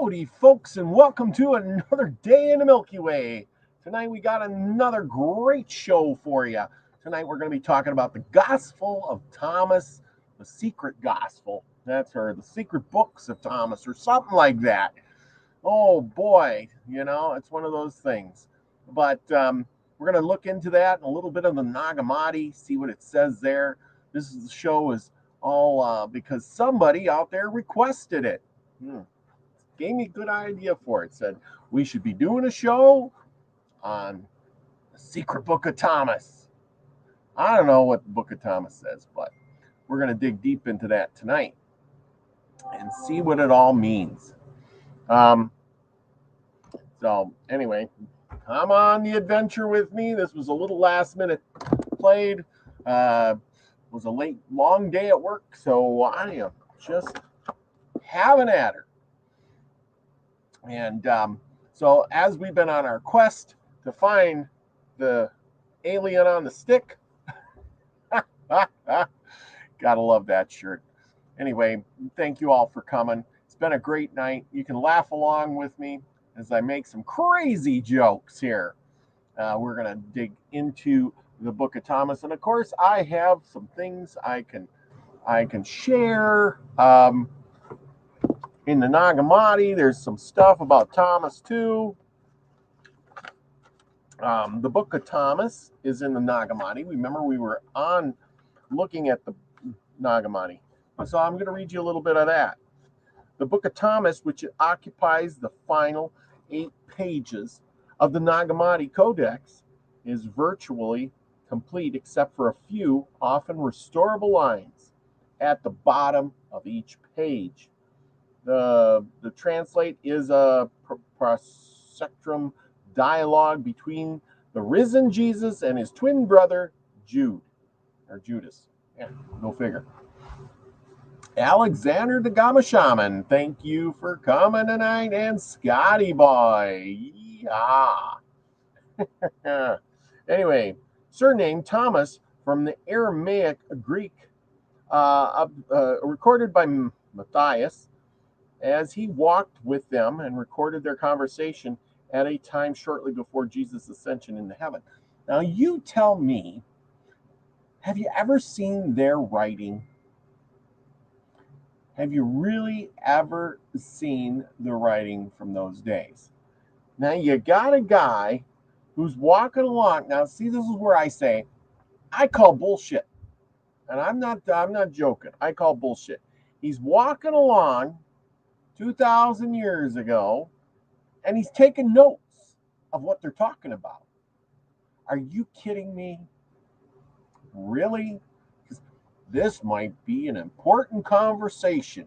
Howdy, folks, and welcome to another day in the Milky Way. Tonight we got another great show for you. Tonight we're going to be talking about the Gospel of Thomas, the secret gospel. That's her, the secret books of Thomas, or something like that. Oh boy, it's one of those things. But we're going to look into that and a little bit of the Nag Hammadi, see what it says there. This is the show is all because somebody out there requested it. Gave me a good idea for it. Said we should be doing a show on the secret book of Thomas. I don't know what the book of Thomas says, but we're going to dig deep into that tonight and see what it all means. So anyway, come on the adventure with me. This was a little last minute played. Was a late, long day at work, so I am just having at her. And so as we've been on our quest to find the alien on the stick, gotta love that shirt. Anyway, thank you all for coming. It's been a great night. You can laugh along with me as I make some crazy jokes here. We're gonna dig into the book of Thomas, and of course I have some things I can share. In the Nag Hammadi, there's some stuff about Thomas too. The book of Thomas is in the Nag Hammadi. Remember, we were on looking at the Nag Hammadi. So I'm going to read you a little bit of that. The book of Thomas, which occupies the final 8 pages of the Nag Hammadi Codex, is virtually complete except for a few often restorable lines at the bottom of each page. The translate is a prosectrum dialogue between the risen Jesus and his twin brother Judas. Yeah, go figure. Alexander the Gamma Shaman, thank you for coming tonight, and Scotty Boy. Yeah. Anyway, surname Thomas from the Aramaic Greek, recorded by Matthias, as he walked with them and recorded their conversation at a time shortly before Jesus' ascension into heaven. Now, you tell me, have you ever seen their writing? Have you really ever seen the writing from those days? Now, you got a guy who's walking along. Now, see, this is where I say, I call bullshit. And I'm not joking. I call bullshit. He's walking along 2,000 years ago, and he's taking notes of what they're talking about. Are you kidding me? Really? Because this might be an important conversation.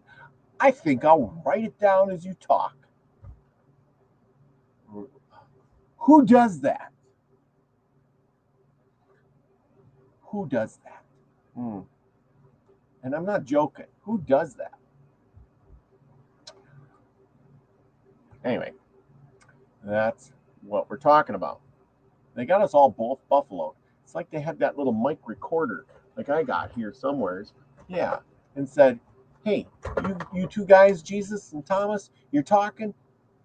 I think I'll write it down as you talk. Who does that? Who does that? And I'm not joking. Who does that? Anyway, that's what we're talking about. They got us all both buffaloed. It's like they had that little mic recorder, like I got here somewheres. Yeah, and said, "Hey, you two guys, Jesus and Thomas, you're talking.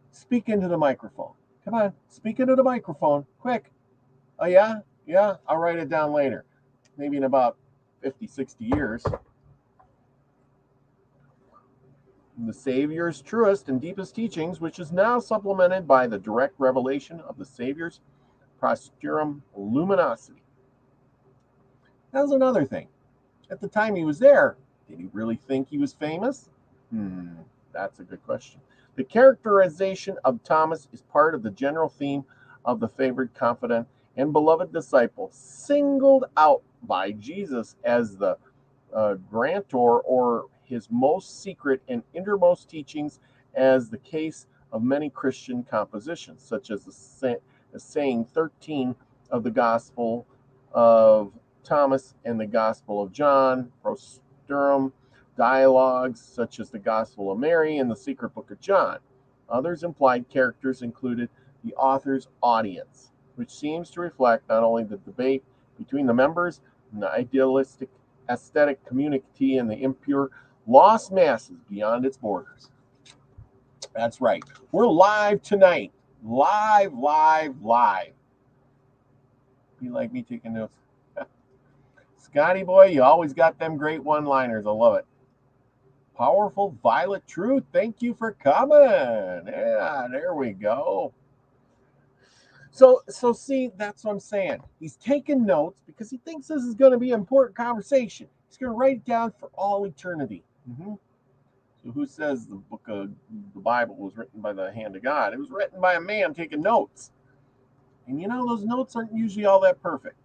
Speak into the microphone. Come on, speak into the microphone, quick. Oh yeah, I'll write it down later. Maybe in about 50, 60 years." The Savior's truest and deepest teachings, which is now supplemented by the direct revelation of the Savior's posturum luminosity. That was another thing. At the time he was there, did he really think he was famous? That's a good question. The characterization of Thomas is part of the general theme of the favored, confident, and beloved disciple, singled out by Jesus as the grantor or his most secret and innermost teachings, as the case of many Christian compositions, such as the saying 13 of the Gospel of Thomas and the Gospel of John, Prosturum, dialogues such as the Gospel of Mary and the Secret Book of John. Others implied characters included the author's audience, which seems to reflect not only the debate between the members and the idealistic aesthetic community and the impure lost masses beyond its borders. That's right. We're live tonight. Live. Be like me taking notes. Scotty boy, you always got them great one-liners. I love it. Powerful Violet Truth, thank you for coming. Yeah, there we go. So see, that's what I'm saying. He's taking notes because he thinks this is going to be an important conversation. He's going to write it down for all eternity. So who says the book of the Bible was written by the hand of God? It was written by a man taking notes. And you know, those notes aren't usually all that perfect.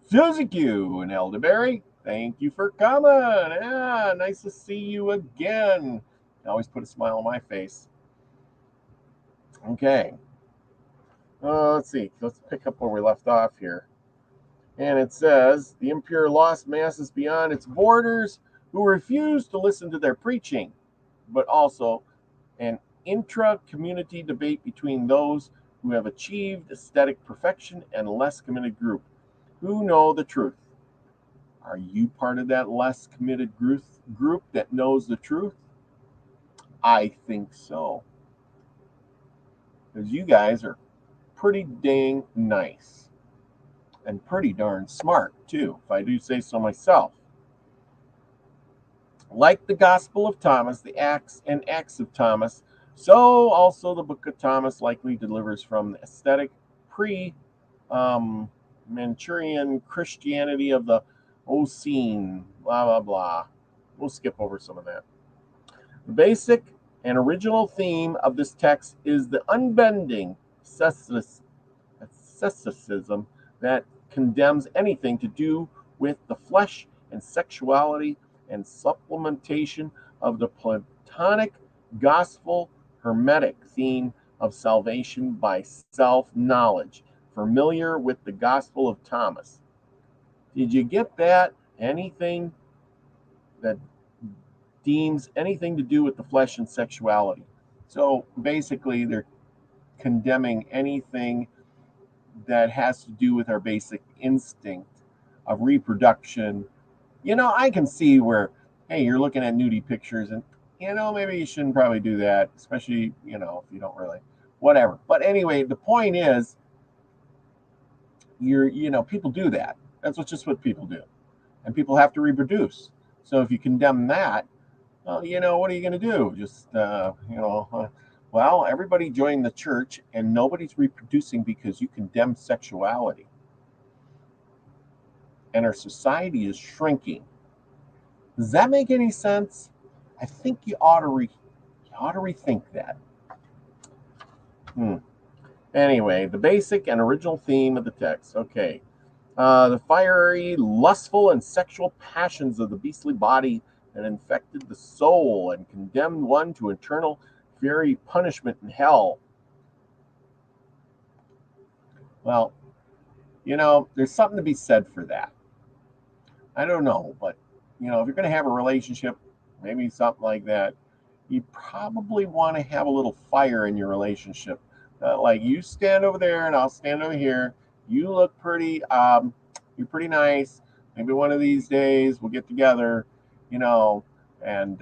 Susie Q and Elderberry, thank you for coming. Yeah, nice to see you again. I always put a smile on my face. Okay. Let's see. Let's pick up where we left off here. And it says, the impure lost masses beyond its borders who refuse to listen to their preaching, but also an intra-community debate between those who have achieved aesthetic perfection and less committed group who know the truth. Are you part of that less committed group that knows the truth? I think so. Because you guys are pretty dang nice. And pretty darn smart, too, if I do say so myself. Like the Gospel of Thomas, the Acts of Thomas, so also the Book of Thomas likely delivers from the aesthetic pre-Manchurian Christianity of the Ocene, blah, blah, blah. We'll skip over some of that. The basic and original theme of this text is the unbending asceticism that condemns anything to do with the flesh and sexuality and supplementation of the Platonic gospel hermetic theme of salvation by self-knowledge, familiar with the Gospel of Thomas. Did you get that? Anything that deems anything to do with the flesh and sexuality. So basically, they're condemning anything that has to do with our basic instinct of reproduction. You know, I can see where, hey, you're looking at nudie pictures and, you know, maybe you shouldn't probably do that, especially, you know, if you don't really, whatever. But anyway, the point is, people do that. That's just what people do. And people have to reproduce. So if you condemn that, well, you know, what are you going to do? Just, well, everybody joined the church and nobody's reproducing because you condemn sexuality. And our society is shrinking. Does that make any sense? I think you ought to rethink that. Anyway, the basic and original theme of the text. Okay. The fiery, lustful, and sexual passions of the beastly body that infected the soul and condemned one to eternal fiery punishment in hell. Well, you know, there's something to be said for that. I don't know, but, you know, if you're going to have a relationship, maybe something like that, you probably want to have a little fire in your relationship. Like you stand over there and I'll stand over here. You look pretty, you're pretty nice. Maybe one of these days we'll get together, you know, and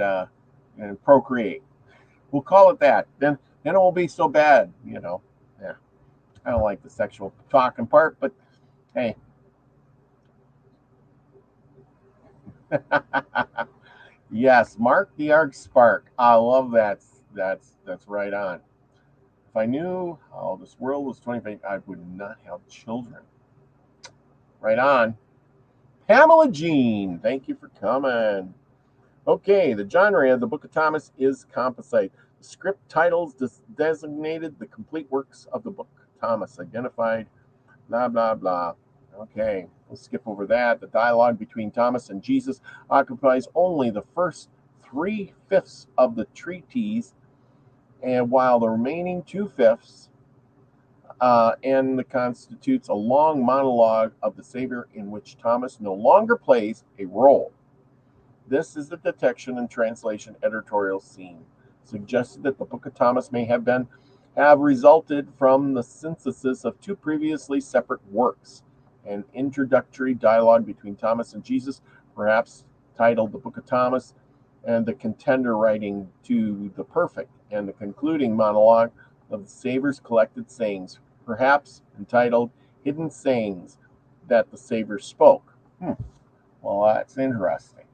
procreate. We'll call it that. Then it won't be so bad, you know. Yeah, I don't like the sexual talking part, but hey. Yes, Mark the Arc Spark. I love that. That's right on. If I knew how this world was 25, I would not have children. Right on. Pamela Jean, thank you for coming. Okay, the genre of the Book of Thomas is composite. The script titles designated the complete works of the Book of Thomas, identified, blah, blah, blah. Okay, we'll skip over that. The dialogue between Thomas and Jesus occupies only the first 3/5 of the treatise, and while the remaining 2/5 and constitutes a long monologue of the Savior in which Thomas no longer plays a role. This is the detection and translation editorial scene, suggested that the Book of Thomas may have resulted from the synthesis of two previously separate works, an introductory dialogue between Thomas and Jesus, perhaps titled The Book of Thomas, and the contender writing to the perfect, and the concluding monologue of the Savior's collected sayings, perhaps entitled Hidden Sayings That the Savior Spoke. Well, that's interesting.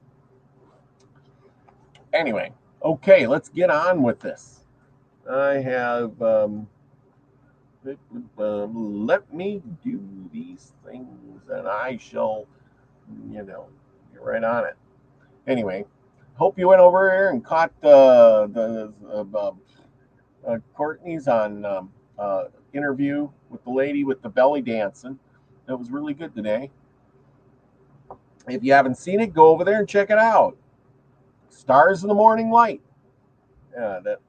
Anyway, okay, let's get on with this. I have, let me do these things and I shall, get right on it. Anyway, hope you went over here and caught Courtney's on interview with the lady with the belly dancing. That was really good today. If you haven't seen it, go over there and check it out. Stars in the Morning Light.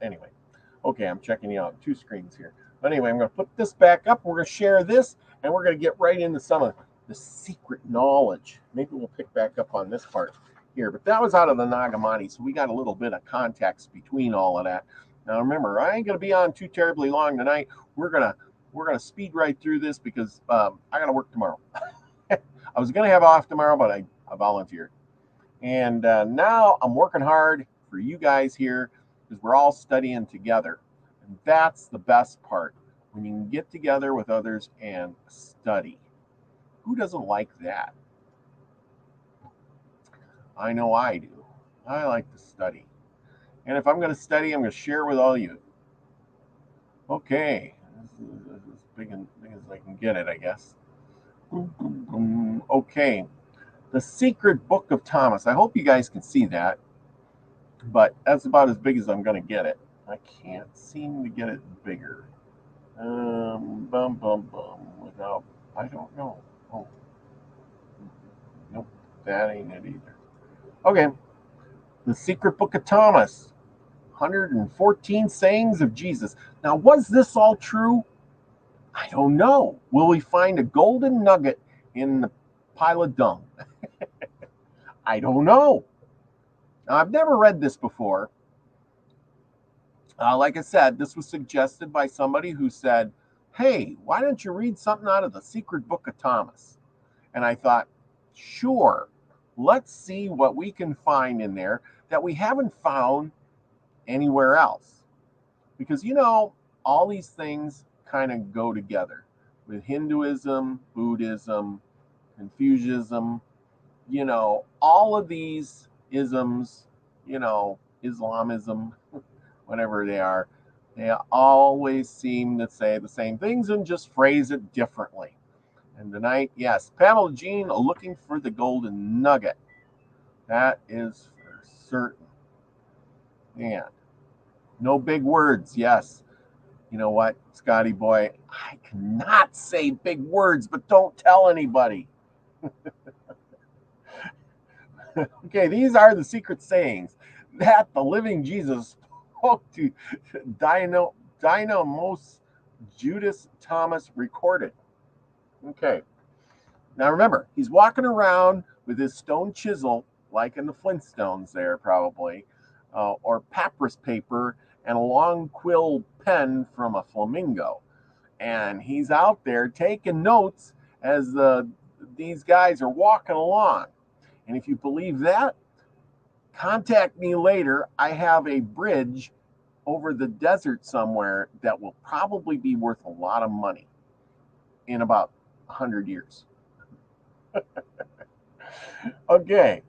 Anyway. Okay, I'm checking you out. 2 screens here. But anyway, I'm going to put this back up. We're going to share this, and we're going to get right into some of the secret knowledge. Maybe we'll pick back up on this part here. But that was out of the Nag Hammadi, so we got a little bit of context between all of that. Now remember, I ain't going to be on too terribly long tonight. We're gonna speed right through this because I got to work tomorrow. I was going to have off tomorrow, but I volunteered. And now I'm working hard for you guys here because we're all studying together. And that's the best part, when you can get together with others and study. Who doesn't like that? I know I do. I like to study. And if I'm going to study, I'm going to share with all you. Okay. This is as big as I can get it, I guess. Okay. The Secret Book of Thomas. I hope you guys can see that. But that's about as big as I'm going to get it. I can't seem to get it bigger. Without, I don't know. Oh. Nope, that ain't it either. Okay. The Secret Book of Thomas. 114 sayings of Jesus. Now, was this all true? I don't know. Will we find a golden nugget in the pile of dung? I don't know. Now, I've never read this before. Like I said, this was suggested by somebody who said, hey, why don't you read something out of the Secret Book of Thomas? And I thought, sure, let's see what we can find in there that we haven't found anywhere else. Because, all these things kind of go together with Hinduism, Buddhism, Confucianism, all of these isms, Islamism, whatever they are, they always seem to say the same things and just phrase it differently. And tonight, yes, Pamela Jean looking for the golden nugget. That is for certain. And no big words, yes. You know what, Scotty boy, I cannot say big words, but don't tell anybody. Okay, these are the secret sayings that the living Jesus spoke to Dynamos Judas Thomas recorded. Okay, now remember, he's walking around with his stone chisel, like in the Flintstones there probably, or papyrus paper and a long quill pen from a flamingo. And he's out there taking notes as these guys are walking along. And if you believe that, contact me later. I have a bridge over the desert somewhere that will probably be worth a lot of money in about 100 years. Okay.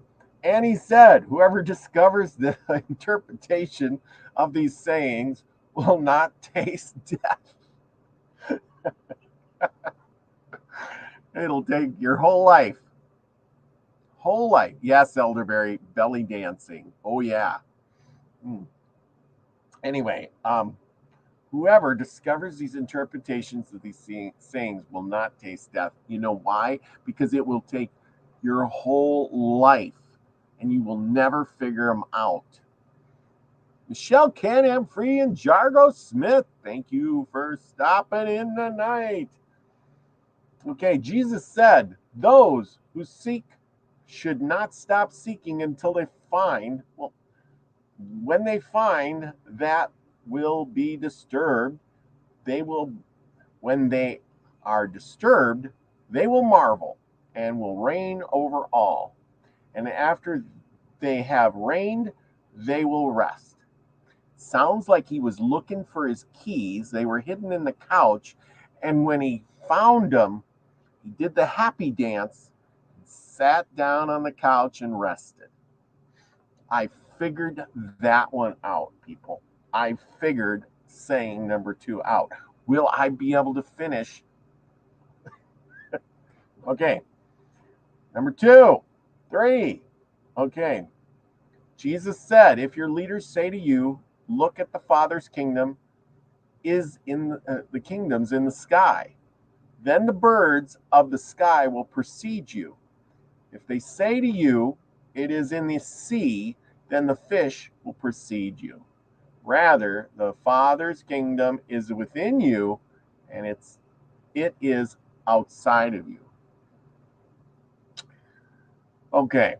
And he said, whoever discovers the interpretation of these sayings will not taste death. It'll take your whole life. Whole life. Yes, elderberry, belly dancing. Oh, yeah. Anyway, whoever discovers these interpretations of these sayings will not taste death. You know why? Because it will take your whole life and you will never figure them out. Michelle Can-Am Free and Jargo Smith, thank you for stopping in tonight. Okay, Jesus said, those who seek should not stop seeking until they find. Well, when they find, that will be disturbed. When they are disturbed, they will marvel and will reign over all. And after they have reigned, they will rest. Sounds like he was looking for his keys. They were hidden in the couch. And when he found them, he did the happy dance, sat down on the couch and rested. I figured that one out, people. I figured saying number 2 out. Will I be able to finish? Okay. Number 2, 3. Okay. Jesus said, if your leaders say to you, look at the Father's kingdom is in the kingdoms in the sky, then the birds of the sky will precede you. If they say to you, it is in the sea, then the fish will precede you. Rather, the Father's kingdom is within you, and it is outside of you. Okay,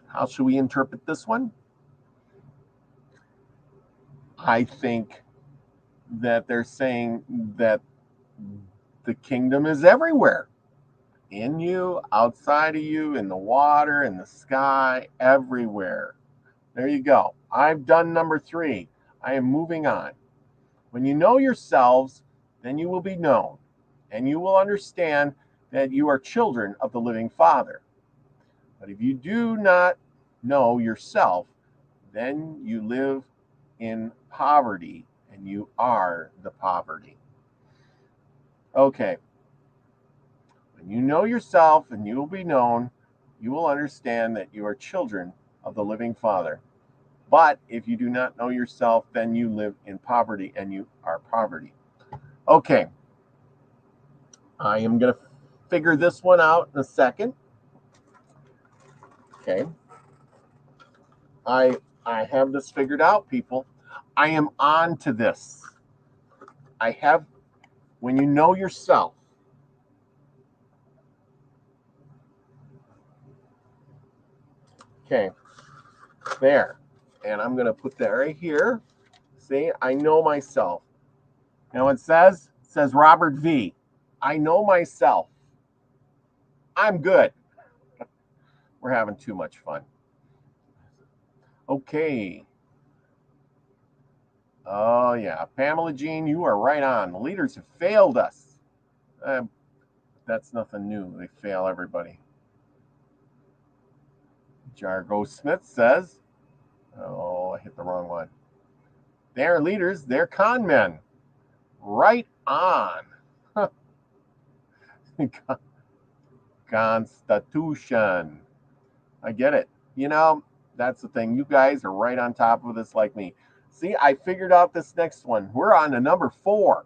how should we interpret this one? I think that they're saying that the kingdom is everywhere. In you, outside of you, in the water, in the sky, everywhere. There you go. I've done number 3. I am moving on. When you know yourselves, then you will be known, and you will understand that you are children of the living Father. But if you do not know yourself, then you live in poverty, and you are the poverty. Okay. When you know yourself and you will be known, you will understand that you are children of the living Father. But if you do not know yourself, then you live in poverty, and you are poverty. Okay. I am going to figure this one out in a second. Okay. I have this figured out, people. I am on to this. I have, when you know yourself. Okay. There. And I'm going to put that right here. See, I know myself. You know what it says? It says Robert V. I know myself. I'm good. We're having too much fun. Okay. Oh, yeah. Pamela Jean, you are right on. The leaders have failed us. That's nothing new. They fail everybody. Jargo Smith says, oh, I hit the wrong one. They're leaders. They're con men. Right on. Constitution. I get it. You know, that's the thing. You guys are right on top of this like me. See, I figured out this next one. We're on to number 4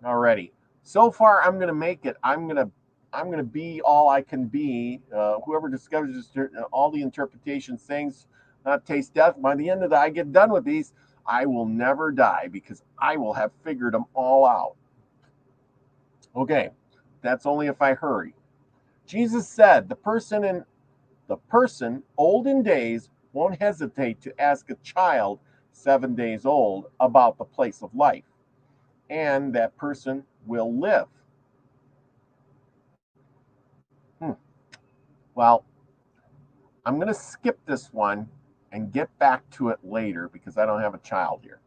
already. So far, I'm gonna make it. I'm gonna be all I can be. Whoever discovers all the interpretation things, not taste death. By the end of I get done with these, I will never die because I will have figured them all out. Okay, that's only if I hurry. Jesus said, the person old in days won't hesitate to ask a child 7 days old about the place of life, and that person will live. Well, I'm going to skip this one and get back to it later because I don't have a child here.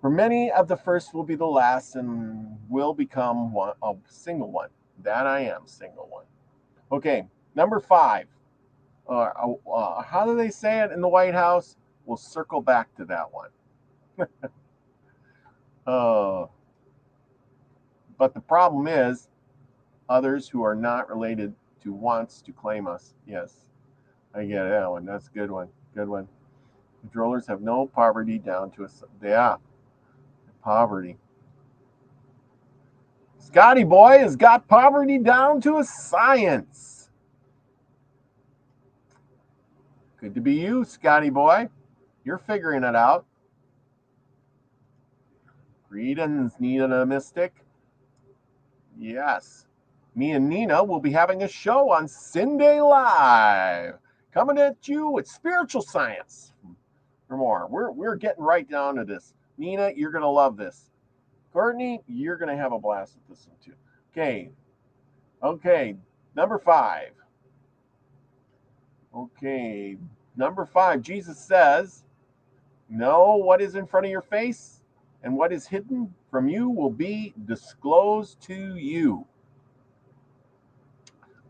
For many of the first will be the last and will become a single one. That I am, single one. Okay, number 5. How do they say it in the White House? We'll circle back to that one. But the problem is, others who are not related to wants to claim us. Yes, I get it. That one. That's a good one. Good one. Controllers have no poverty down to us. Yeah, poverty. Scotty boy has got poverty down to a science. Good to be you, Scotty boy. You're figuring it out. Greetings, Nina the Mystic. Yes. Me and Nina will be having a show on Sunday Live, coming at you with spiritual science. For more, we're getting right down to this. Nina, you're gonna love this. Courtney, you're gonna have a blast with this one too. Okay, number 5. Okay, Number 5, Jesus says, know what is in front of your face, and what is hidden from you will be disclosed to you.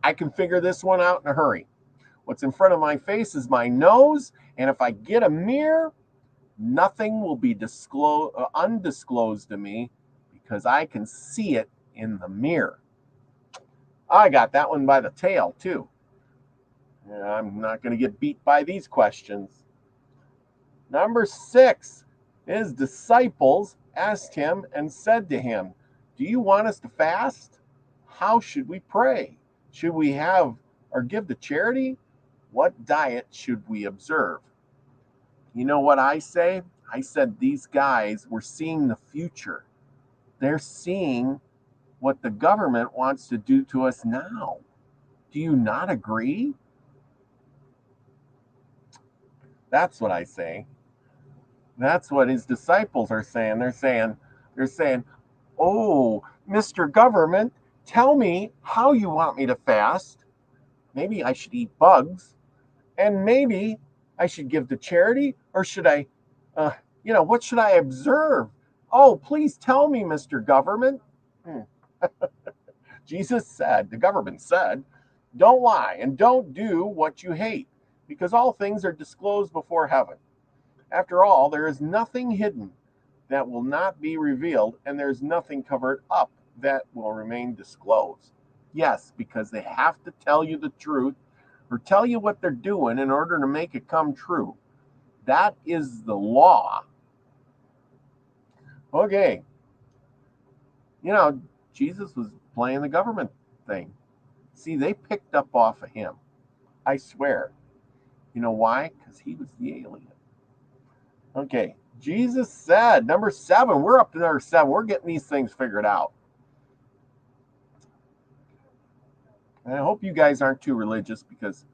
I can figure this one out in a hurry. What's in front of my face is my nose, and if I get a mirror, nothing will be undisclosed to me because I can see it in the mirror. I got that one by the tail, too. I'm not going to get beat by these questions. Number 6, his disciples asked him and said to him, do you want us to fast? How should we pray? Should we have or give to charity? What diet should we observe? You know what I say? I said these guys were seeing the future. They're seeing what the government wants to do to us now. Do you not agree? That's what I say. That's what his disciples are saying. They're saying, oh, Mr. Government, tell me how you want me to fast. Maybe I should eat bugs, and maybe I should give to charity, or should I, what should I observe? Oh, please tell me, Mr. Government. Jesus said, the government said, don't lie and don't do what you hate, because all things are disclosed before heaven. After all, there is nothing hidden that will not be revealed, and there's nothing covered up that will remain disclosed. Yes, because they have to tell you the truth or tell you what they're doing in order to make it come true. That is the law. Okay. Jesus was playing the government thing. See, they picked up off of him. I swear. You know why? Because he was the alien. Okay. Jesus said, number 7, we're up to number 7. We're getting these things figured out. And I hope you guys aren't too religious because,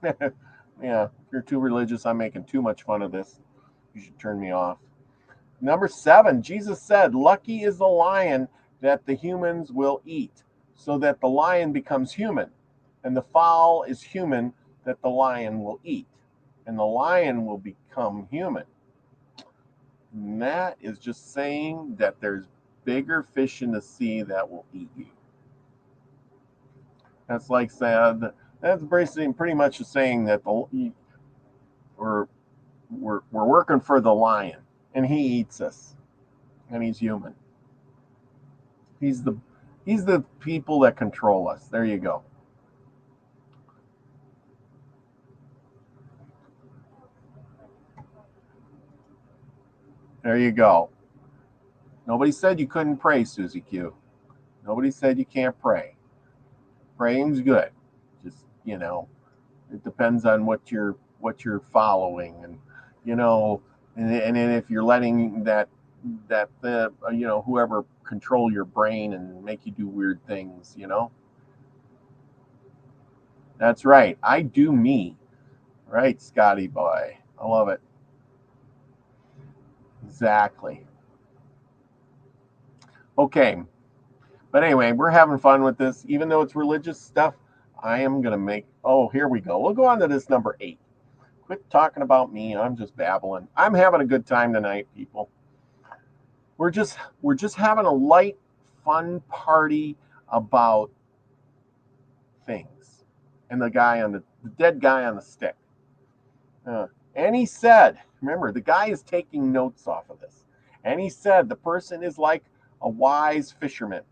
if you're too religious, I'm making too much fun of this. You should turn me off. Number 7, Jesus said, lucky is the lion that the humans will eat, so that the lion becomes human, and the fowl is human that the lion will eat, and the lion will become human. And that is just saying that there's bigger fish in the sea that will eat you. That's like saying, that's pretty much saying that we're working for the lion, and he eats us, and he's human. He's the people that control us. There you go. There you go. Nobody said you couldn't pray, Susie Q. Nobody said you can't pray. Praying's good. Just, it depends on what you're following, and and if you're letting that whoever control your brain and make you do weird things. That's right. I do me. Right, Scotty boy. I love it. Exactly. Okay. But anyway, we're having fun with this. Even though it's religious stuff, I am going to make... Oh, here we go. We'll go on to this number 8. Quit talking about me. I'm just babbling. I'm having a good time tonight, people. We're just having a light, fun party about things. And the dead guy on the stick. And he said, remember, the guy is taking notes off of this. And he said, the person is like a wise fisherman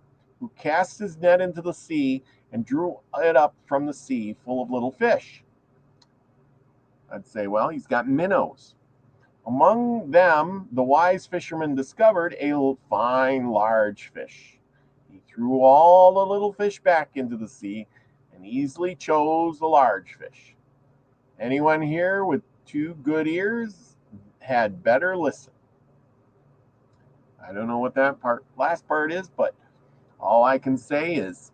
who cast his net into the sea and drew it up from the sea full of little fish. I'd say, well, he's got minnows. Among them, the wise fisherman discovered a fine, large fish. He threw all the little fish back into the sea and easily chose the large fish. Anyone here with 2 good ears had better listen. I don't know what that last part is, but all I can say is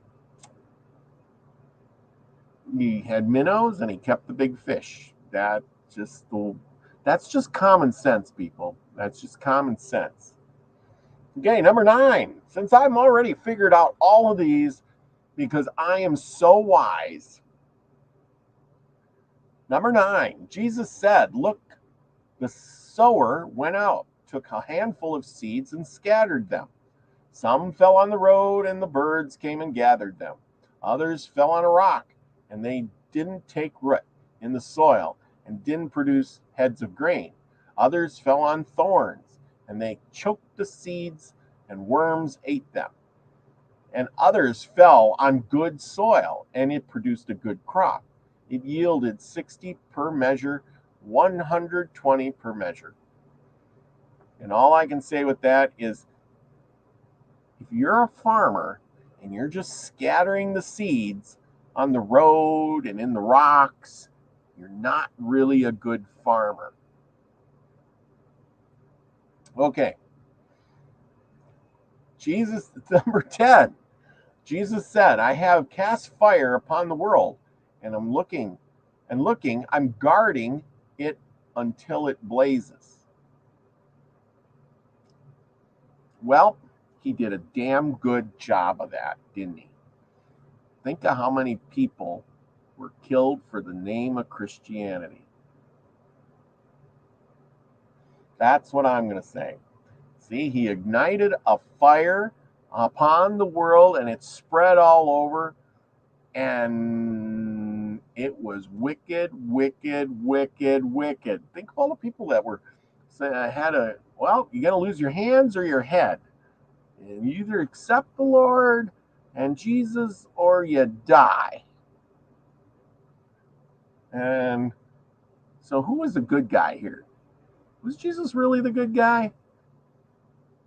he had minnows and he kept the big fish. That's just common sense, people. That's just common sense. Okay, number 9. Since I've already figured out all of these because I am so wise, Number 9, Jesus said, look, the sower went out, took a handful of seeds and scattered them. Some fell on the road, and the birds came and gathered them. Others fell on a rock, and they didn't take root in the soil and didn't produce heads of grain. Others fell on thorns, and they choked the seeds, and worms ate them. And others fell on good soil, and it produced a good crop. It yielded 60 per measure, 120 per measure. And all I can say with that is, if you're a farmer and you're just scattering the seeds on the road and in the rocks, you're not really a good farmer. Okay. Jesus, number 10. Jesus said, I have cast fire upon the world, and I'm looking, I'm guarding it until it blazes. Well, he did a damn good job of that, didn't he? Think of how many people were killed for the name of Christianity. That's what I'm going to say. See, he ignited a fire upon the world, and it spread all over, and it was wicked, wicked, wicked, wicked. Think of all the people that were well, you're going to lose your hands or your head. And you either accept the Lord and Jesus, or you die. And so who was the good guy here? Was Jesus really the good guy?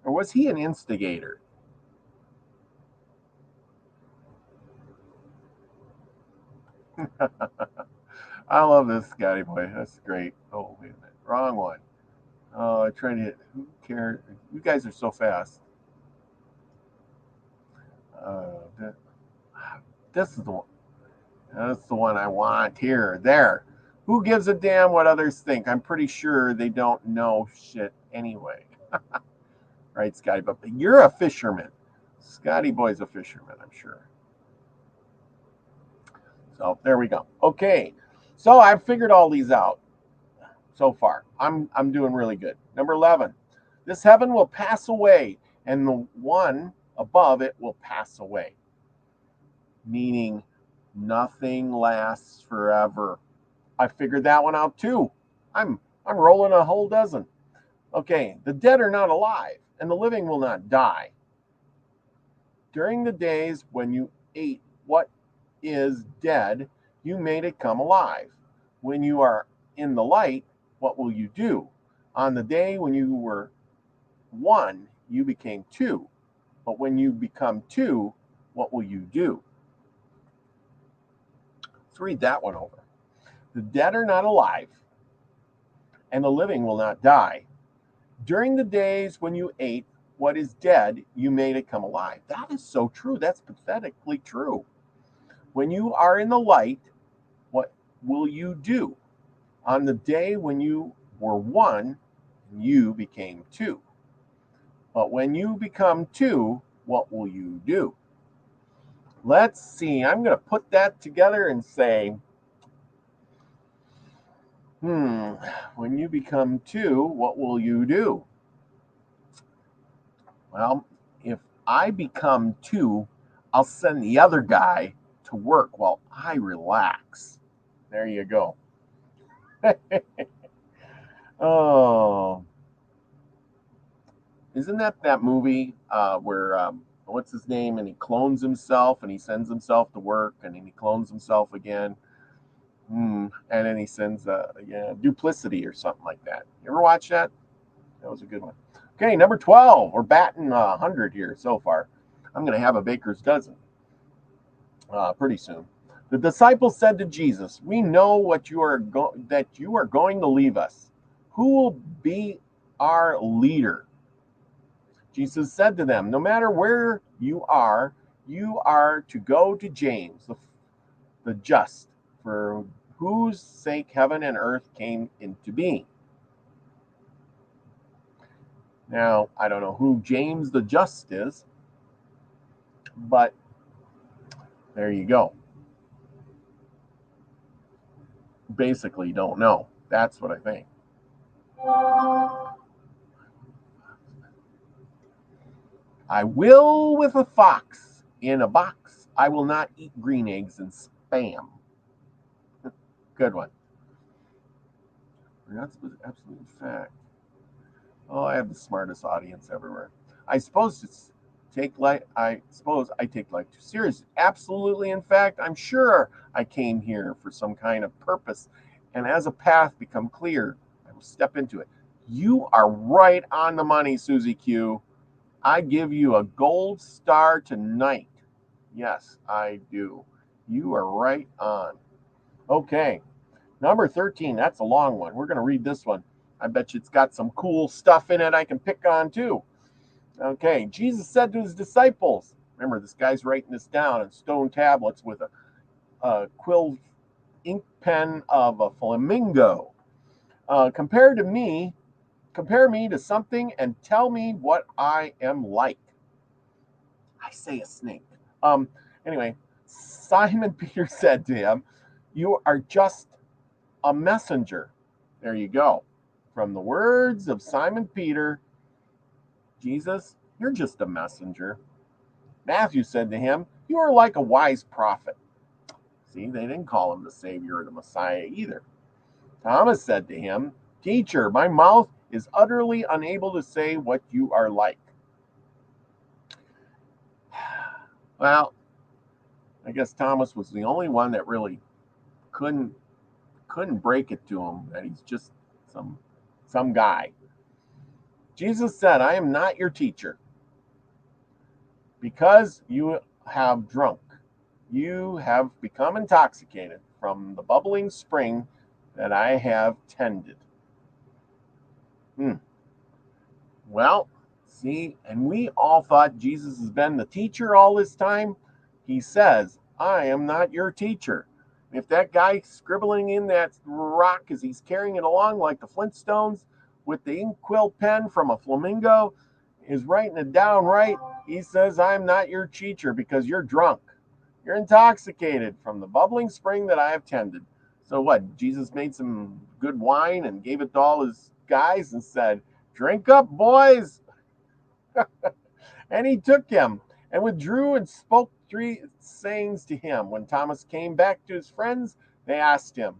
Or was he an instigator? I love this Scotty boy. That's great. Oh, wait a minute. Wrong one. Oh, I tried to hit. Who cares? You guys are so fast. Uh, this is the one. That's the one I want here. There. Who gives a damn what others think? I'm pretty sure they don't know shit anyway. Right, Scotty? But you're a fisherman. Scotty boy's a fisherman, I'm sure. So there we go. Okay. So I've figured all these out so far. I'm doing really good. Number 11. This heaven will pass away, and the one above it will pass away. Meaning nothing lasts forever. I figured that one out too. I'm rolling a whole dozen. Okay, the dead are not alive, and the living will not die. During the days when you ate what is dead, you made it come alive. When you are in the light, what will you do? On the day when you were one, you became two. But when you become two, what will you do? Let's read that one over. The dead are not alive, and the living will not die. During the days when you ate what is dead, you made it come alive. That is so true. That's pathetically true. When you are in the light, what will you do? On the day when you were one, you became two. But when you become two, what will you do? Let's see. I'm going to put that together and say, when you become two, what will you do? Well, if I become two, I'll send the other guy to work while I relax. There you go. Oh, isn't that movie where what's his name, and he clones himself and he sends himself to work and then he clones himself again, and then he sends duplicity or something like that. You ever watch that? That was a good one. Okay, number 12. We're batting 100 here so far. I'm going to have a baker's dozen pretty soon. The disciples said to Jesus, "We know what that you are going to leave us. Who will be our leader?" Jesus said to them, "No matter where you are to go to James, the just, for whose sake heaven and earth came into being." Now, I don't know who James the Just is, but there you go. basically don't know. That's what I think. I will with a fox in a box. I will not eat green eggs and spam. Good one. We're not supposed to absolute fact. Oh, I have the smartest audience everywhere. I suppose it's I suppose I take life too serious. Absolutely, in fact, I'm sure I came here for some kind of purpose, and as a path become clear, I will step into it. You are right on the money, Susie Q. I give you a gold star tonight. Yes, I do. You are right on. Okay, number 13. That's a long one. We're going to read this one. I bet you it's got some cool stuff in it I can pick on too. Okay, Jesus said to his disciples, remember, this guy's writing this down on stone tablets with a quill ink pen of a flamingo. Compare me to something and tell me what I am like. I say a snake. Um, anyway, Simon Peter said to him, you are just a messenger. There you go. From the words of Simon Peter, Jesus, you're just a messenger. Matthew said to him, you are like a wise prophet. See, they didn't call him the Savior or the Messiah either. Thomas said to him, teacher, my mouth is utterly unable to say what you are like. Well, I guess Thomas was the only one that really couldn't break it to him that he's just some guy. Jesus said, I am not your teacher because you have drunk. You have become intoxicated from the bubbling spring that I have tended. Well, see, and we all thought Jesus has been the teacher all this time. He says, I am not your teacher. If that guy scribbling in that rock as he's carrying it along like the Flintstones with the ink quill pen from a flamingo is writing it down right, he says, I'm not your teacher because you're drunk. You're intoxicated from the bubbling spring that I have tended. So what? Jesus made some good wine and gave it to all his guys and said, drink up, boys. And he took him and withdrew and spoke 3 sayings to him. When Thomas came back to his friends, they asked him,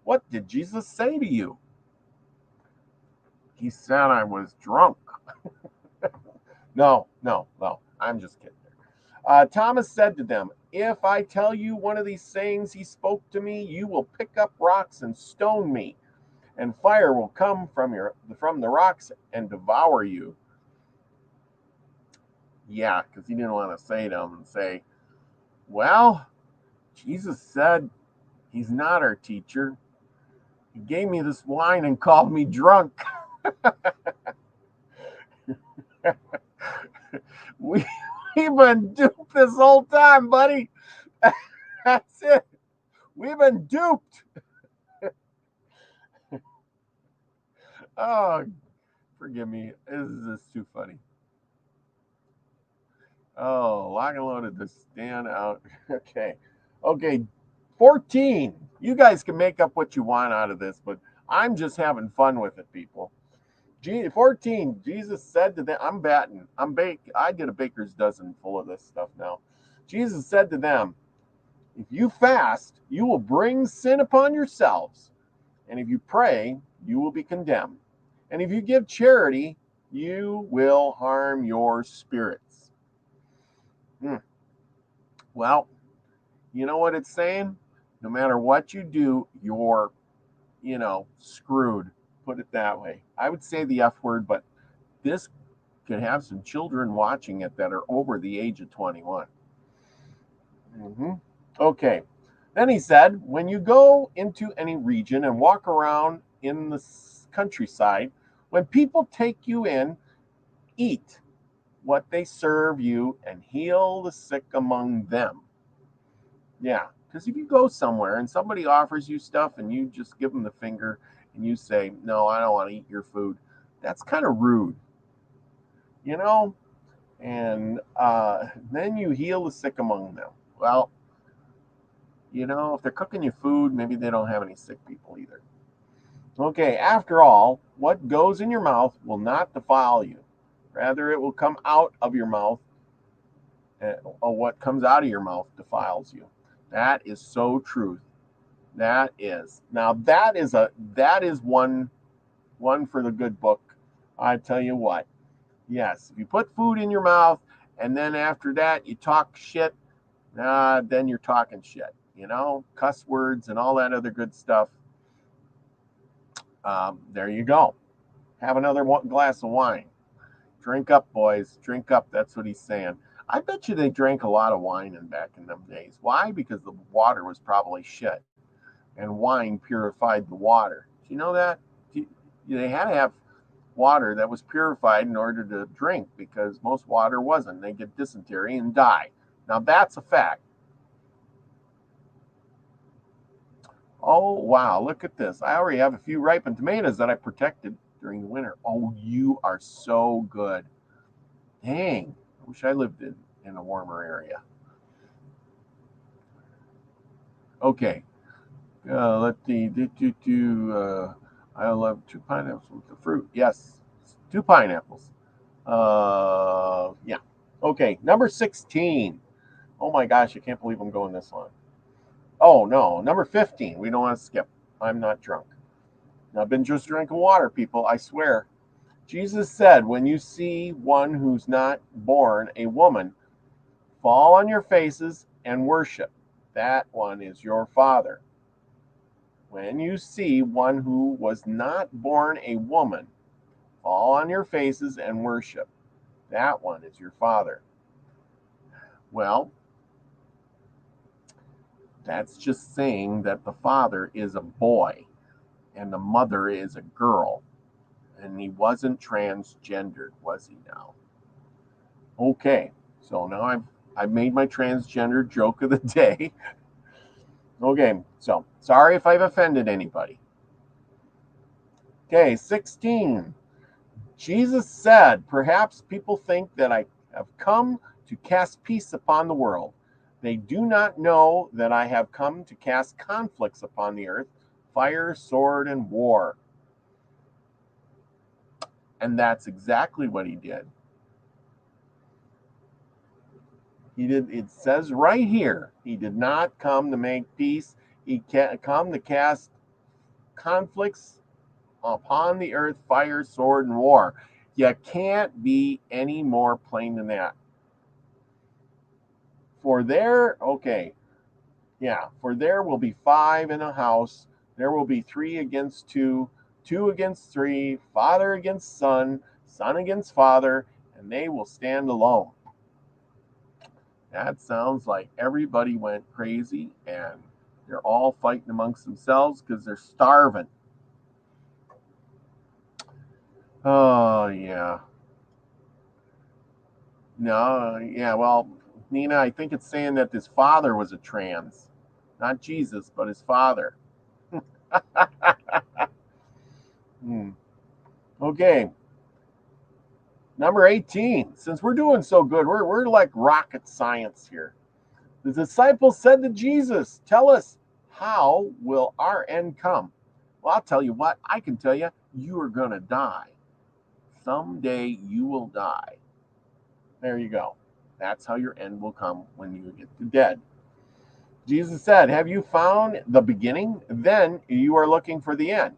what did Jesus say to you? He said, I was drunk. No, I'm just kidding. Thomas said to them, if I tell you one of these sayings he spoke to me, you will pick up rocks and stone me, and fire will come from the rocks and devour you. Yeah, because he didn't want to say to them well, Jesus said he's not our teacher. He gave me this wine and called me drunk. We've been duped this whole time, buddy. That's it. We've been duped. Oh, forgive me. This is too funny. Oh, lock and loaded to stand out. Okay. 14. You guys can make up what you want out of this, but I'm just having fun with it, people. 14. Jesus said to them, I'm batting. I did a baker's dozen full of this stuff now. Jesus said to them, if you fast, you will bring sin upon yourselves. And if you pray, you will be condemned. And if you give charity, you will harm your spirits. Well, you know what it's saying? No matter what you do, you're, screwed. Put it that way. I would say the F word, but this could have some children watching it that are over the age of 21. Okay. Then he said, when you go into any region and walk around in the countryside, when people take you in, eat what they serve you and heal the sick among them. Yeah, because if you go somewhere and somebody offers you stuff and you just give them the finger and you say, no, I don't want to eat your food, that's kind of rude, and then you heal the sick among them. Well, You know, if they're cooking you food, maybe they don't have any sick people either. Okay, after all, what goes in your mouth will not defile you. Rather, it will come out of your mouth, or what comes out of your mouth defiles you. That is so true. That is. Now that is one for the good book. I tell you what. Yes, if you put food in your mouth and then after that you talk shit, then you're talking shit. You know, cuss words and all that other good stuff. There you go. Have another glass of wine. Drink up, boys. Drink up. That's what he's saying. I bet you they drank a lot of wine back in them days. Why? Because the water was probably shit, and wine purified the water. Do you know that? They had to have water that was purified in order to drink because most water wasn't. They get dysentery and die. Now that's a fact. Oh, wow. Look at this. I already have a few ripened tomatoes that I protected during the winter. Oh, you are so good. Dang. I wish I lived in a warmer area. Okay. I love 2 pineapples with the fruit. Yes. 2 pineapples. Yeah. Okay. Number 16. Oh my gosh. I can't believe I'm going this long. Oh, no. Number 15. We don't want to skip. I'm not drunk. I've been just drinking water, people. I swear. Jesus said, when you see one who's not born a woman, fall on your faces and worship. That one is your father. When you see one who was not born a woman, fall on your faces and worship. That one is your father. Well, that's just saying that the father is a boy and the mother is a girl. And he wasn't transgendered, was he now? Okay, so now I've made my transgender joke of the day. Okay, so sorry if I've offended anybody. Okay, 16. Jesus said, perhaps people think that I have come to cast peace upon the world. They do not know that I have come to cast conflicts upon the earth, fire, sword, and war. And that's exactly what he did. He did. It says right here, he did not come to make peace. He come to cast conflicts upon the earth, fire, sword, and war. You can't be any more plain than that. For there, okay, yeah, for there will be 5 in a house. There will be 3 against 2, 2 against 3, father against son, son against father, and they will stand alone. That sounds like everybody went crazy and they're all fighting amongst themselves because they're starving. Oh, yeah. No, yeah, well, Nina, I think it's saying that his father was a trans. Not Jesus, but his father. Hmm. Okay. Number 18. Since we're doing so good, we're like rocket science here. The disciples said to Jesus, tell us, how will our end come? Well, I'll tell you what, I can tell you, you are going to die. Someday you will die. There you go. That's how your end will come when you get to dead. Jesus said, have you found the beginning? Then you are looking for the end.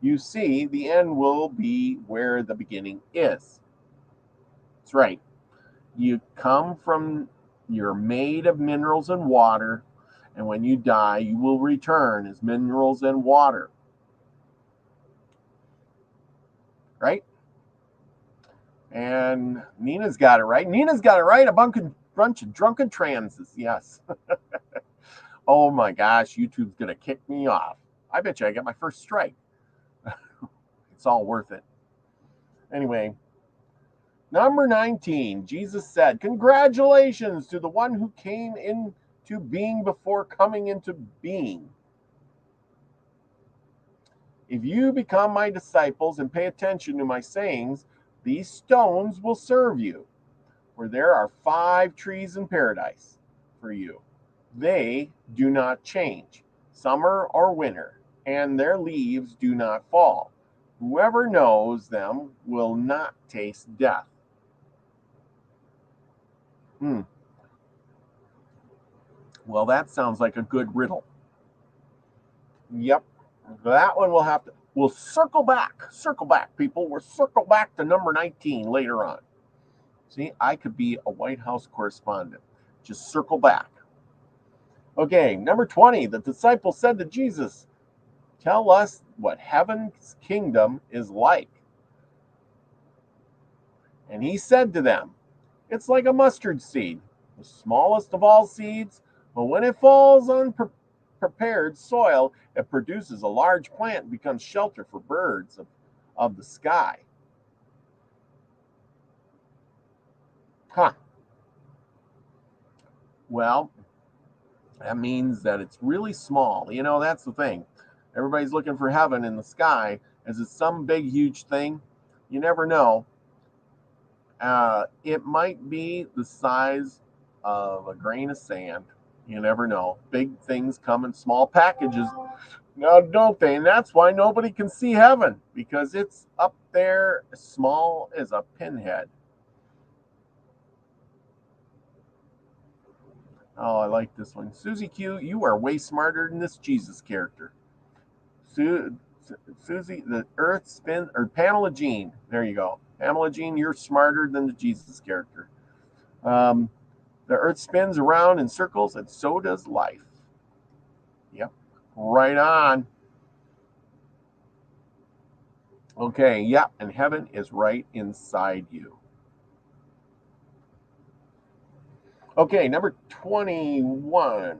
You see, the end will be where the beginning is. That's right. You're made of minerals and water, and when you die, you will return as minerals and water. Right? And Nina's got it right. Nina's got it right. A bunch of drunken transes. Yes. Oh my gosh, YouTube's going to kick me off. I bet you I got my first strike. It's all worth it. Anyway, number 19, Jesus said, congratulations to the one who came into being before coming into being. If you become my disciples and pay attention to my sayings, these stones will serve you. For there are 5 trees in paradise for you. They do not change, summer or winter, and their leaves do not fall. Whoever knows them will not taste death. Hmm. Well, that sounds like a good riddle. Yep. That one we'll circle back, people. We'll circle back to number 19 later on. See, I could be a White House correspondent. Just circle back. Okay, number 20. The disciples said to Jesus, "Tell us what heaven's kingdom is like." And he said to them, "It's like a mustard seed, the smallest of all seeds, but when it falls on prepared soil, it produces a large plant and becomes shelter for birds of the sky." Huh. Well, that means that it's really small. That's the thing. Everybody's looking for heaven in the sky. Is it some big, huge thing? You never know. It might be the size of a grain of sand. You never know. Big things come in small packages. No, don't they? And that's why nobody can see heaven, because it's up there as small as a pinhead. Oh, I like this one. Susie Q, you are way smarter than this Jesus character. Susie, the earth spins, or Pamela Jean, there you go. Pamela Jean, you're smarter than the Jesus character. The earth spins around in circles, and so does life. Yep, right on. Okay, yeah, and heaven is right inside you. Okay, number 21.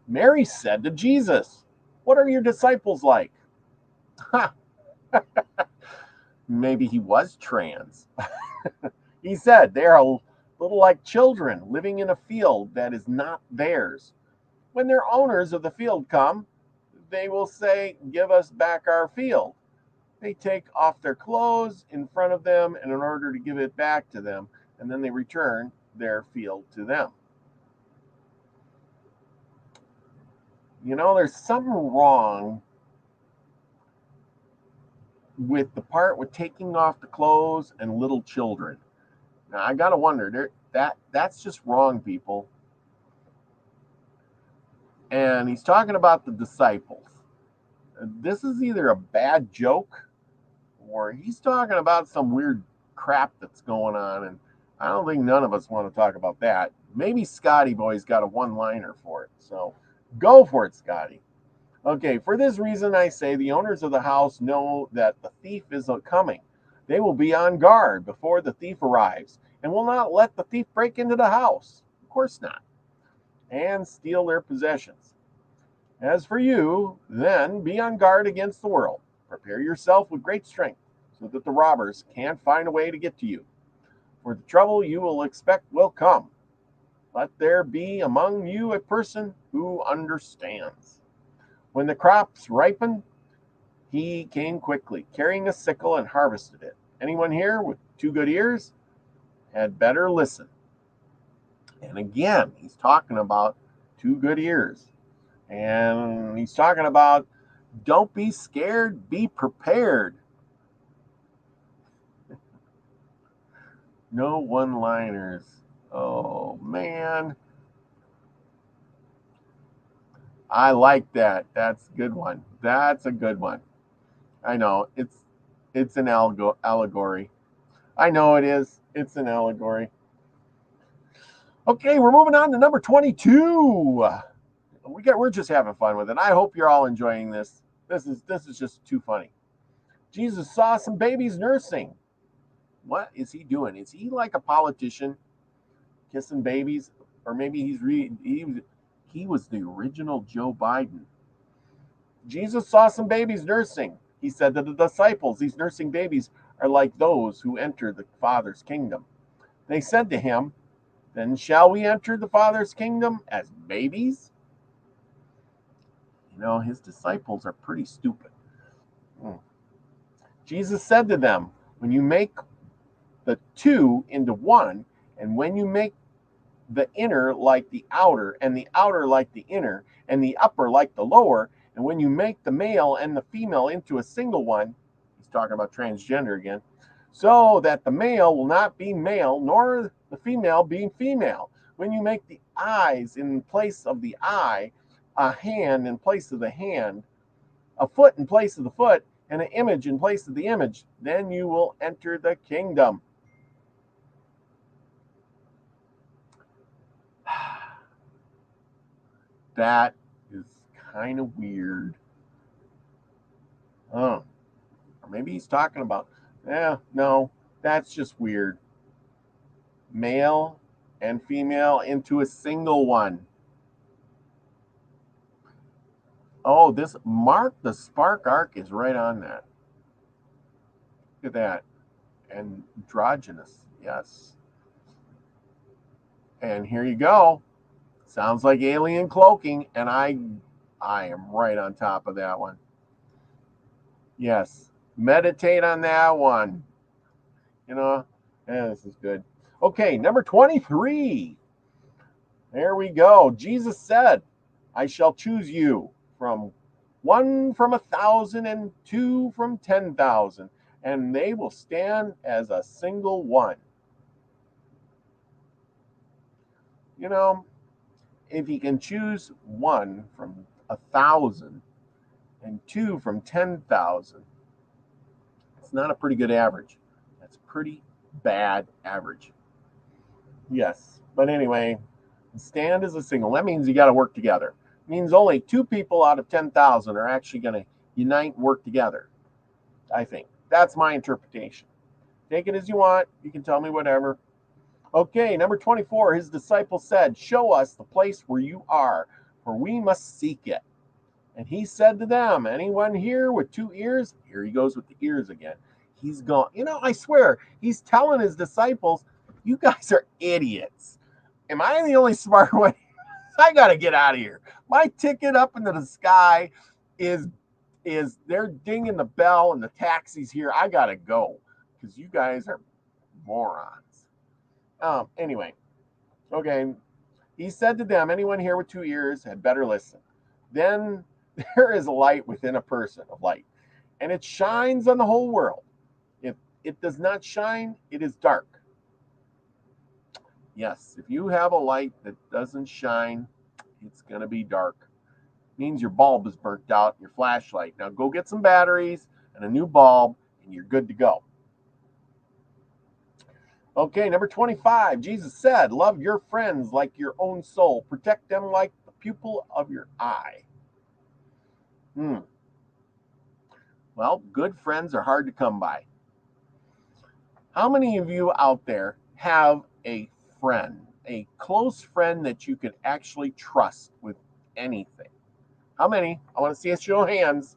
Mary said to Jesus, "What are your disciples like?" Ha! Maybe he was trans. He said, "They are a little like children living in a field that is not theirs. When their owners of the field come, they will say, 'Give us back our field.' They take off their clothes in front of them in order to give it back to them, and then they return their field to them." There's something wrong with the part with taking off the clothes and little children. Now I gotta wonder, that's just wrong, people. And he's talking about the disciples. This is either a bad joke or he's talking about some weird crap that's going on, and I don't think none of us want to talk about that. Maybe Scotty Boy's got a one-liner for it, so go for it, Scotty. Okay, for this reason I say the owners of the house know that the thief is coming. They will be on guard before the thief arrives and will not let the thief break into the house. Of course not. And steal their possessions. As for you, then be on guard against the world. Prepare yourself with great strength so that the robbers can't find a way to get to you. For the trouble you will expect will come. Let there be among you a person who understands. When the crops ripened, he came quickly, carrying a sickle, and harvested it. Anyone here with 2 good ears had better listen. And again, he's talking about 2 good ears. And he's talking about don't be scared, be prepared. No one-liners. Oh, man. I like that. That's a good one. That's a good one. I know. It's an allegory. I know it is. It's an allegory. Okay, we're moving on to number 22. We're just having fun with it. I hope you're all enjoying this. This is just too funny. Jesus saw some babies nursing. What is he doing? Is he like a politician, kissing babies, or maybe he was the original Joe Biden? Jesus saw some babies nursing. He said to the disciples, "These nursing babies are like those who enter the Father's kingdom." They said to him, "Then shall we enter the Father's kingdom as babies?" His disciples are pretty stupid. Jesus said to them, "When you make the two into one, and when you make the inner like the outer, and the outer like the inner, and the upper like the lower. And when you make the male and the female into a single one, he's talking about transgender again, so that the male will not be male, nor the female being female. When you make the eyes in place of the eye, a hand in place of the hand, a foot in place of the foot, and an image in place of the image, then you will enter the kingdom. That is kind of weird. Oh, or maybe he's talking about, no, that's just weird. Male and female into a single one. Oh, this Mark the Spark Arc is right on that. Look at that. Androgynous, yes. And here you go. Sounds like alien cloaking, and I am right on top of that one. Yes, meditate on that one. This is good. Okay, number 23. There we go. Jesus said, I shall choose you from 1 from 1,000 and 2 from 10,000, and they will stand as a single one. If he can choose 1 from 1,000 and 2 from 10,000, it's not a pretty good average. That's pretty bad average. Yes, but anyway, stand as a single. That means you got to work together. It means only 2 people out of 10,000 are actually going to unite and work together, I think. That's my interpretation. Take it as you want. You can tell me whatever. Okay, number 24, his disciples said, show us the place where you are, for we must seek it. And he said to them, anyone here with 2 ears? Here he goes with the ears again. He's gone. I swear, he's telling his disciples, you guys are idiots. Am I the only smart one? I got to get out of here. My ticket up into the sky is they're dinging the bell and the taxi's here. I got to go because you guys are morons. Anyway, okay. He said to them, anyone here with 2 ears had better listen. Then there is a light within a person of light, and it shines on the whole world. If it does not shine, it is dark. Yes, if you have a light that doesn't shine, it's going to be dark. It means your bulb is burnt out, your flashlight. Now go get some batteries and a new bulb, and you're good to go. Okay, number 25. Jesus said, love your friends like your own soul. Protect them like the pupil of your eye. Well, good friends are hard to come by. How many of you out there have a friend, a close friend that you could actually trust with anything? How many? I want to see a show of hands.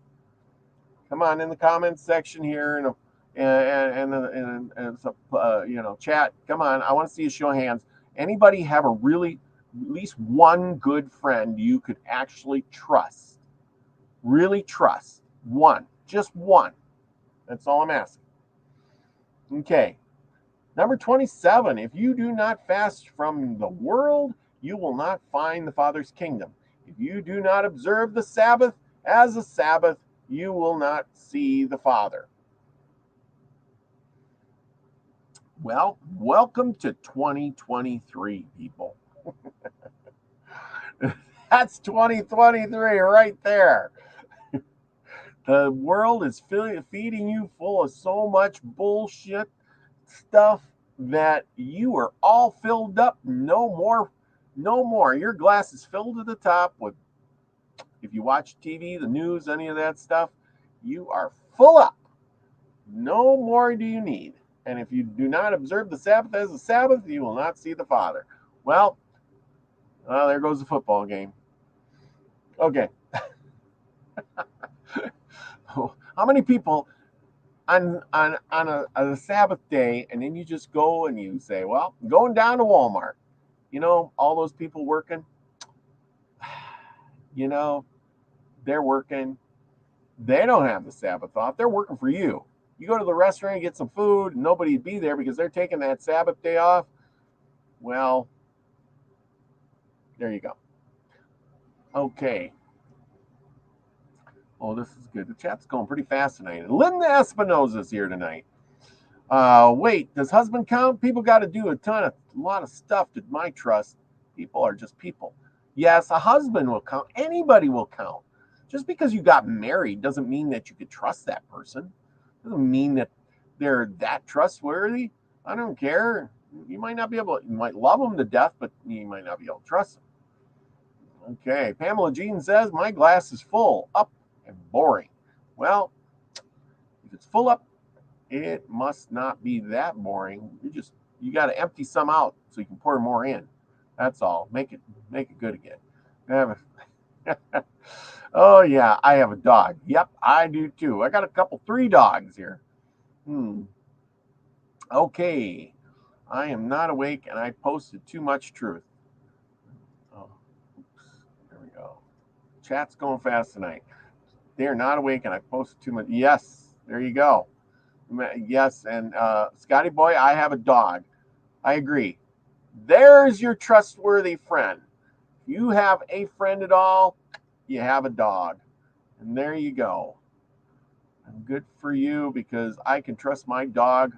Come on, in the comments section here, and chat. Come on, I want to see a show of hands. Anybody have at least one good friend you could actually trust? Really trust? One, just one. That's all I'm asking. Okay. Number 27, if you do not fast from the world, you will not find the Father's kingdom. If you do not observe the Sabbath as a Sabbath, you will not see the Father. Well, welcome to 2023, people. That's 2023 right there. The world is feeding you full of so much bullshit stuff that you are all filled up. No more. Your glass is filled to the top with, if you watch TV, the news, any of that stuff, you are full up. No more do you need. And if you do not observe the Sabbath as a Sabbath, you will not see the Father. Well, there goes the football game. Okay. How many people on a Sabbath day, and then you just go and you say, well, I'm going down to Walmart. All those people working, they're working. They don't have the Sabbath off. They're working for you. You go to the restaurant and get some food, and nobody'd be there because they're taking that Sabbath day off. Well, There you go. Okay. Oh, this is good. The chat's going pretty fascinating. Linda Espinosa's here tonight. Wait, does husband count? People got to do a lot of stuff to my trust. People are just people. Yes, a husband will count. Anybody will count. Just because you got married doesn't mean that you could trust that person. Doesn't mean that they're that trustworthy. I don't care. You might not be able. You might love them to death, but you might not be able to trust them. Okay, Pamela Jean says my glass is full, up, and boring. Well, if it's full up, it must not be that boring. You got to empty some out so you can pour more in. That's all. Make it good again. Oh yeah, I have a dog. Yep, I do too. I got 3 dogs here. Okay, I am not awake and I posted too much truth. Oh, oops. There we go. Chat's going fast tonight. They're not awake and I posted too much. Yes, there you go. Yes, and Scotty boy, I have a dog. I agree. There's your trustworthy friend. If you have a friend at all, you have a dog. And there you go. And good for you, because I can trust my dog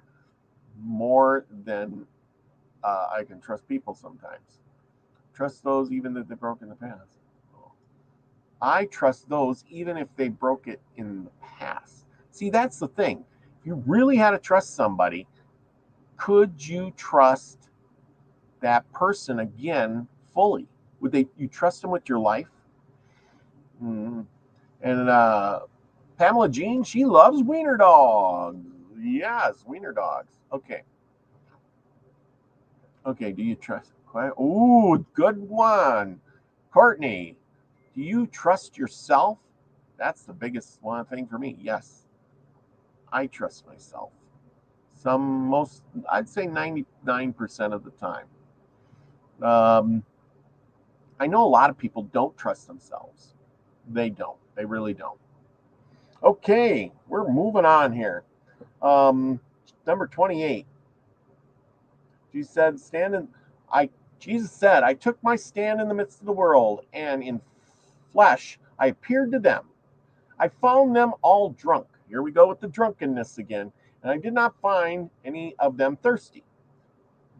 more than I can trust people sometimes. Trust those even if they broke in the past. I trust those even if they broke it in the past. See, that's the thing. If you really had to trust somebody, could you trust that person again fully? Would you trust them with your life? And Pamela Jean, she loves wiener dogs. Yes, wiener dogs. Okay. Okay, do you trust? Ooh, good one. Courtney, do you trust yourself? That's the biggest one thing for me. Yes, I trust myself. I'd say 99% of the time. I know a lot of people don't trust themselves. They don't. They really don't. Okay, we're moving on here. Number 28. Jesus said, I took my stand in the midst of the world, and in flesh I appeared to them. I found them all drunk. Here we go with the drunkenness again. And I did not find any of them thirsty.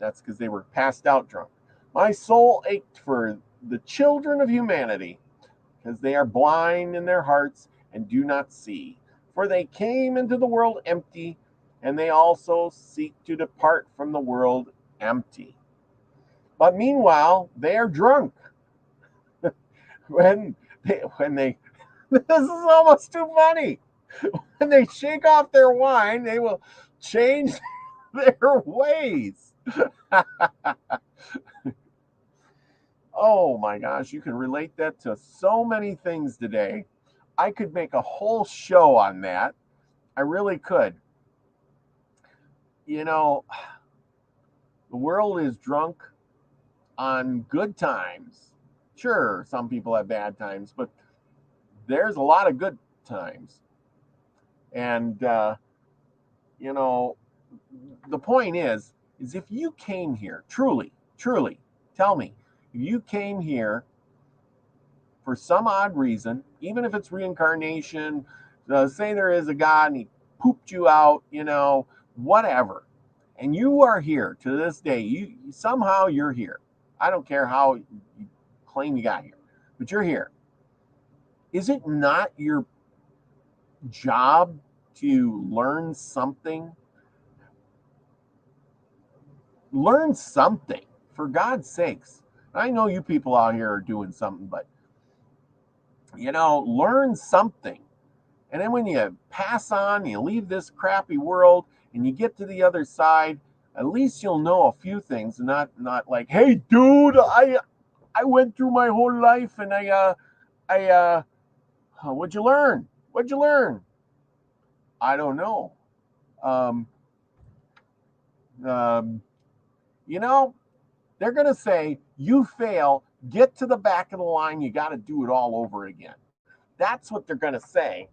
That's because they were passed out drunk. My soul ached for the children of humanity, because they are blind in their hearts and do not see. For they came into the world empty, and they also seek to depart from the world empty. But meanwhile, they are drunk. when they this is almost too funny. When they shake off their wine, they will change their ways. Oh my gosh, you can relate that to so many things today. I could make a whole show on that. I really could. You know, the world is drunk on good times. Sure, some people have bad times, but there's a lot of good times. And, you know, the point is if you came here, truly, tell me, if you came here for some odd reason, even if it's reincarnation, say there is a God and he pooped you out, whatever, and you are here to this day, somehow you're here. I don't care how you claim you got here, but you're here. Is it not your job to learn something? Learn something, for God's sakes. I know you people out here are doing something, but learn something. And then when you pass on, you leave this crappy world and you get to the other side, at least you'll know a few things, not like, hey dude, I went through my whole life and what'd you learn? I don't know. They're going to say, you fail, get to the back of the line, you got to do it all over again. That's what they're going to say,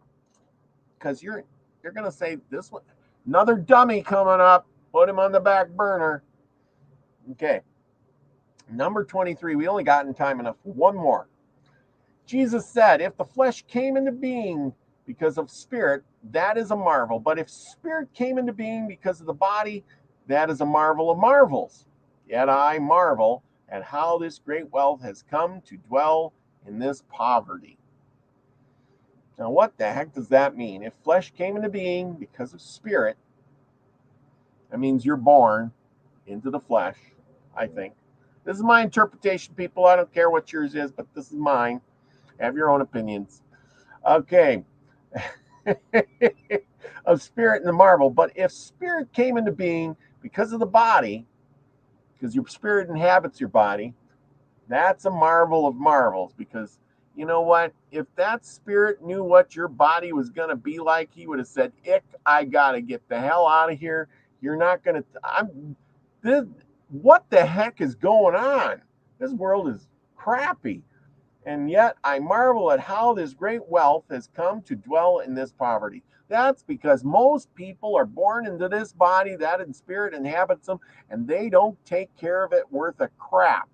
because you're going to say, this one, another dummy coming up, put him on the back burner. Okay. Number 23. We only got in time enough. One more. Jesus said, if the flesh came into being because of spirit, that is a marvel. But if spirit came into being because of the body, that is a marvel of marvels. Yet I marvel at how this great wealth has come to dwell in this poverty. Now, what the heck does that mean? If flesh came into being because of spirit, that means you're born into the flesh, I think. This is my interpretation, people. I don't care what yours is, but this is mine. Have your own opinions. Okay. Of spirit and the marvel. But if spirit came into being because of the body, because your spirit inhabits your body, that's a marvel of marvels. Because you know what? If that spirit knew what your body was going to be like, he would have said, Ick, I got to get the hell out of here. You're not going to... What the heck is going on? This world is crappy. And yet I marvel at how this great wealth has come to dwell in this poverty. That's because most people are born into this body, that in spirit inhabits them, and they don't take care of it worth a crap.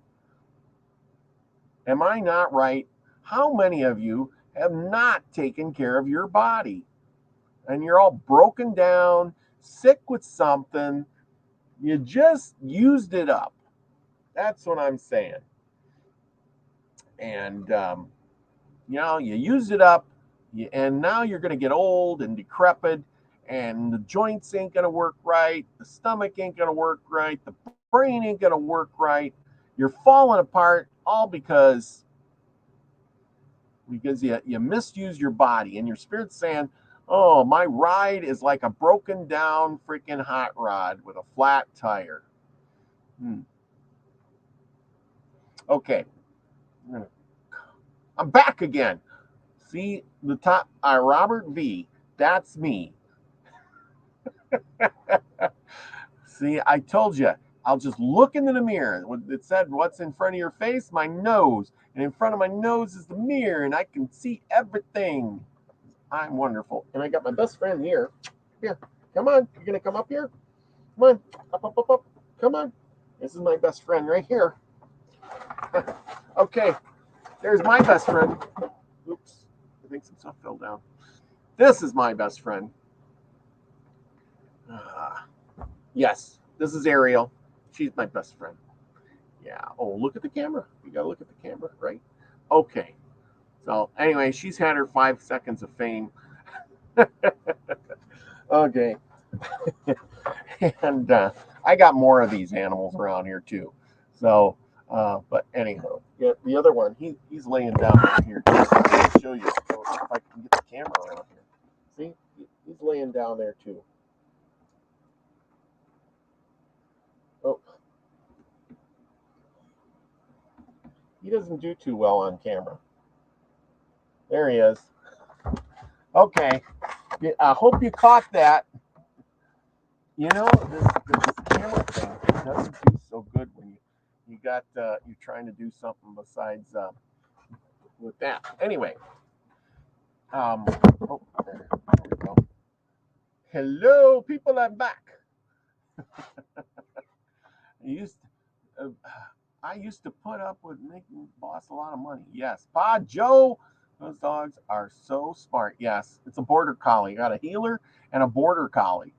Am I not right? How many of you have not taken care of your body? And you're all broken down, sick with something. You just used it up. That's what I'm saying. And, you used it up, and now you're going to get old and decrepit, and the joints ain't going to work right. The stomach ain't going to work right. The brain ain't going to work right. You're falling apart all because you misused your body, and your spirit's saying, oh, my ride is like a broken down freaking hot rod with a flat tire. Okay. I'm back again. See the top, Robert V. That's me. See, I told you, I'll just look into the mirror. It said, what's in front of your face? My nose. And in front of my nose is the mirror, and I can see everything. I'm wonderful. And I got my best friend here. Here, come on. You're going to come up here? Come on. Up. Come on. This is my best friend right here. Okay. There's my best friend. Oops. I think some stuff fell down. This is my best friend. Yes, this is Ariel. She's my best friend. Yeah. Oh, look at the camera. You got to look at the camera, right? Okay. So anyway, she's had her 5 seconds of fame. Okay. And I got more of these animals around here too. So, but anyhow, yeah, the other one, he's laying down right here. I'll show you if I can get the camera around here. See, he's laying down there too. Oh, he doesn't do too well on camera. There he is. Okay, I hope you caught that. You know, this camera thing doesn't do so good when you're trying to do something besides with that. Anyway, there we go. Hello, people, I'm back. I used to put up with making boss a lot of money. Yes, Pa Joe, those dogs are so smart. Yes, it's a border collie. You got a healer and a border collie.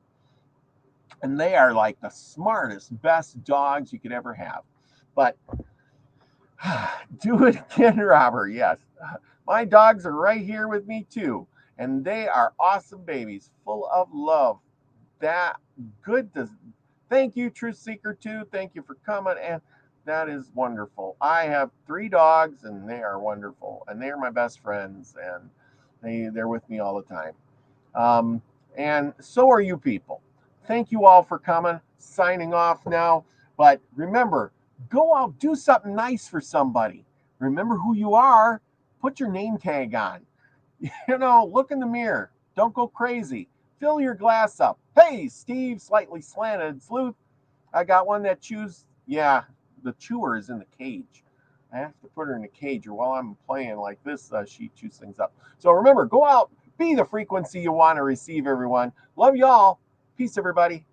And they are like the smartest, best dogs you could ever have. But do it again, Robert. Yes. My dogs are right here with me too. And they are awesome babies, full of love. That good. Thank you, Truth Seeker, too. Thank you for coming. And that is wonderful. I have 3 dogs, and they are wonderful. And they are my best friends, and they're with me all the time. And so are you people. Thank you all for coming. Signing off now. But remember, go out, do something nice for somebody. Remember who you are. Put your name tag on. Look in the mirror. Don't go crazy. Fill your glass up. Hey, Steve, slightly slanted sleuth. I got one that chews. Yeah, the chewer is in the cage. I have to put her in a cage, or while I'm playing like this, she chews things up. So remember, go out, be the frequency you want to receive, everyone. Love y'all. Peace, everybody.